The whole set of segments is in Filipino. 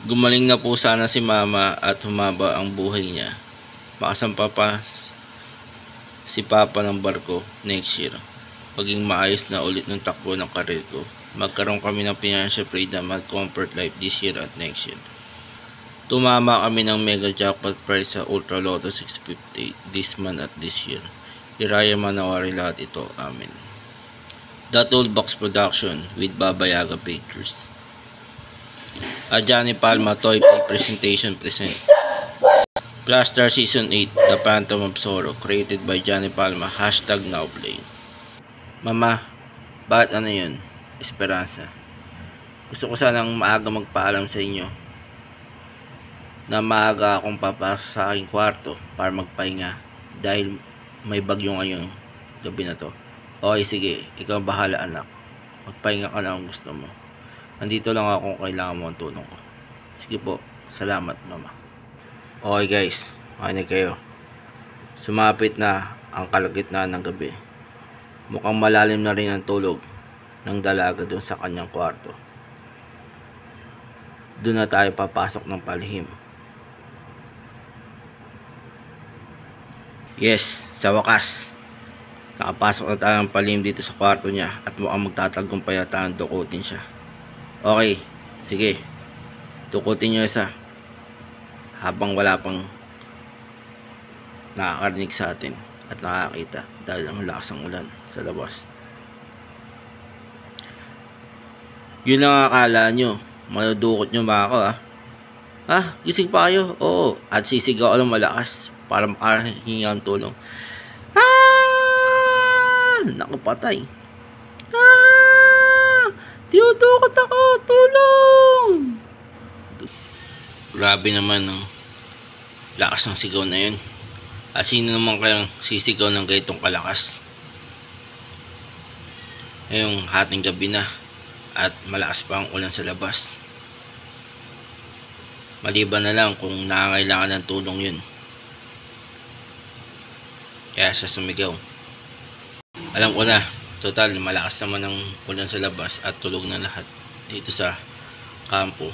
Gumaling na po sana si mama at humaba ang buhay niya. Makasampa pa si papa ng barko next year. Maging maayos na ulit ng takbo ng karir ko. Magkaroon kami ng financial freedom at comfort life this year at next year. Tumama kami ng mega jackpot prize sa Ultra Lotto 650 this month at this year. Iraya manawari lahat ito. Amen. The Toolbox Production with Baba Yaga Pictures. A Johnny Palma Toy Play Presentation present. Blaster Season 8, The Phantom of Sorrow, created by Johnny Palma, #nowplay. Mama, bakit ano yun? Esperanza. Gusto ko sanang maaga magpaalam sa inyo na maaga akong papasok sa aking kwarto para magpahinga dahil may bagyo ngayon gabi na to. Okay, sige, ikaw bahala anak. Magpahinga ka lang kung gusto mo. Nandito lang ako kung kailangan mo ang tulong ko. Sige po, salamat mama. Okay guys, makinig kayo. Sumapit na ang kalagitnaan ng gabi. Mukhang malalim na rin ang tulog ng dalaga dun sa kanyang kwarto. Doon na tayo papasok ng palihim. Yes, sa wakas, nakapasok na tayo ng palihim dito sa kwarto niya at mukhang magtatagumpay at ang dukutin siya. Okay, sige. Dukutin niyo isa habang wala pang nakakarinig sa atin at nakakita dahil ang lakas ng ulan sa labas. Yun ang akala nyo, madudukot nyo ba ako ha? Gising pa kayo? Oo, at sisigaw lang malakas para makahingi ang tulong. Naku patay. Tinudukot ako, tulong! Grabe naman ang lakas ng sigaw na yun. At sino naman kayang sisigaw ng ganitong kalakas? Ngayong hating gabi na at malakas pa ang ulan sa labas. Maliban na lang kung nangangailangan ng tulong yun. Kaya siya sumigaw. Alam ko na, total malakas naman ang ulan sa labas at tulog na lahat dito sa kampo.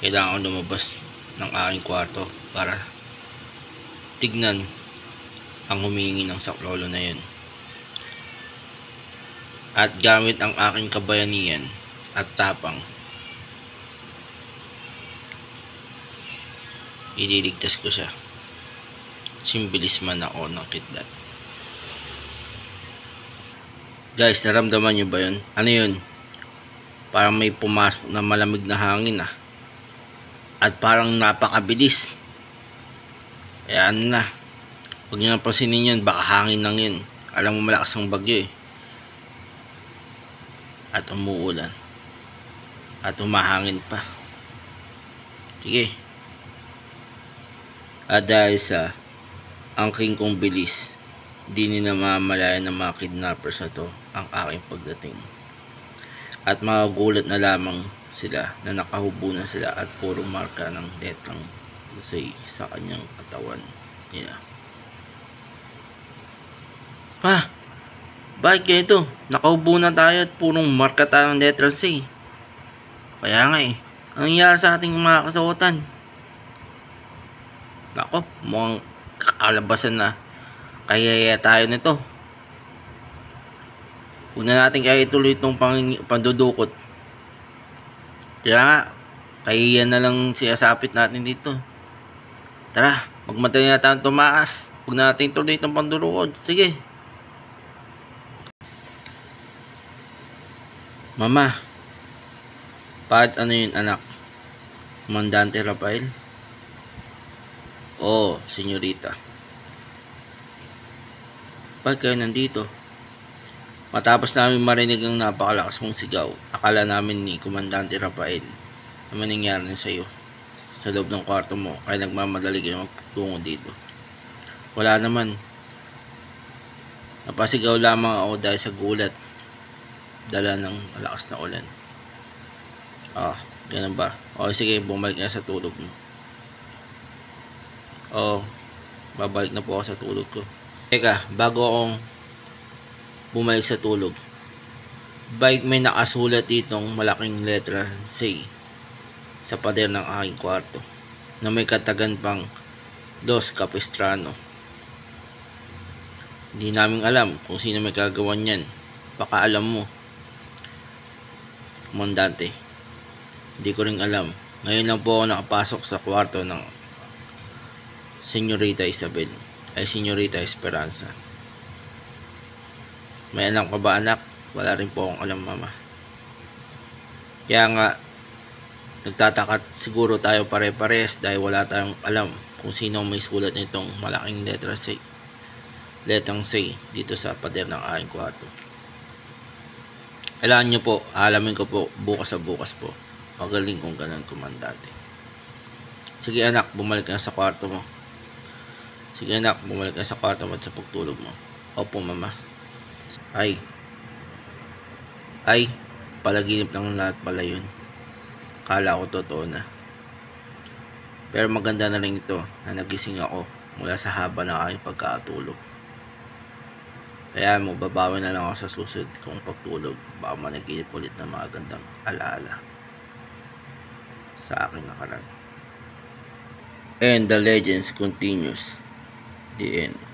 Kailangan ko lumabas ng aking kwarto para tignan ang humingi ng saklolo na yun. At gamit ang aking kabayanihan at tapang, ililigtas ko siya. Simbilis man ako ng kidlat. Guys, naramdaman nyo ba yun? Ano yun? Parang may pumasok na malamig na hangin at parang napakabilis. Kaya ano na, huwag nyo napansinin yun, baka hangin lang yun. Alam mo malakas ang bagyo at umuulan at humahangin pa. Sige. At dahil sa angking kong bilis, di nila mamalayan ng mga kidnappers na to ang aking pagdating. At magugulat na lamang sila na nakahubo na sila at puro marka ng letrang Z sa kanyang katawan nila. Bakit ganito? Nakaubo na tayo at purong marka tayo ng letrang Z. Kaya nga anong nangyari sa ating mga kasuotan? Nako, mukhang kakalabasan na. Kaya tayo nito. Huwag na natin kaya ituloy itong pandudukot. Kaya nga, kaya na lang siyasapit natin dito. Tara, magmatay na tayo tumaas. Huwag na natin ituloy itong pandudukot. Sige. Mama, bakit ano yun anak? Komandante Rafael? Oo, senyorita. Bakit kayo nandito? Matapos namin marinig ang napakalakas mong sigaw, akala namin ni Komandante Rafael na may nangyari sa iyo sa loob ng kwarto mo, kaya nagmamadali kayo magtungo dito. Wala naman. Napasigaw lamang ako dahil sa gulat dala ng malakas na ulan. Ganun ba? O sige, bumalik na sa tulog mo. Babalik na po ako sa tulog ko. Teka, bago akong bumalik sa tulog, may nakasulat ditong malaking letra Z sa pader ng aking kwarto na may katagan pang Dos Capistrano. Hindi namin alam kung sino may kagawa niyan. Baka alam mo, komandante. Hindi ko rin alam. Ngayon lang po ako nakapasok sa kwarto ng Senyorita Isabel ay Senyorita Esperanza. May alam ka ba, anak? Wala rin po akong alam, mama. Kaya nga nagtataka siguro tayo pare-pares dahil wala tayong alam kung sino may sulat nitong malaking letang C dito sa pader ng aking kwarto. Kailangan nyo po, alamin ko po bukas sa bukas po. Magaling kung ganun, komandante. Sige anak, bumalik ka na sa kwarto mo. Sige anak, bumalik ka na sa kwarto mo at sa pagtulog mo. Opo mama. Ay, palaginip lang lahat pala yun. Kala ko totoo na. Pero maganda na rin ito na nagising ako mula sa haba ng aking pagkatulog. Kaya babawi na lang ako sa susunod kong pagtulog. Baka managinip ulit ng mga gandang alaala sa aking nakaraan. And the legends continues. The end.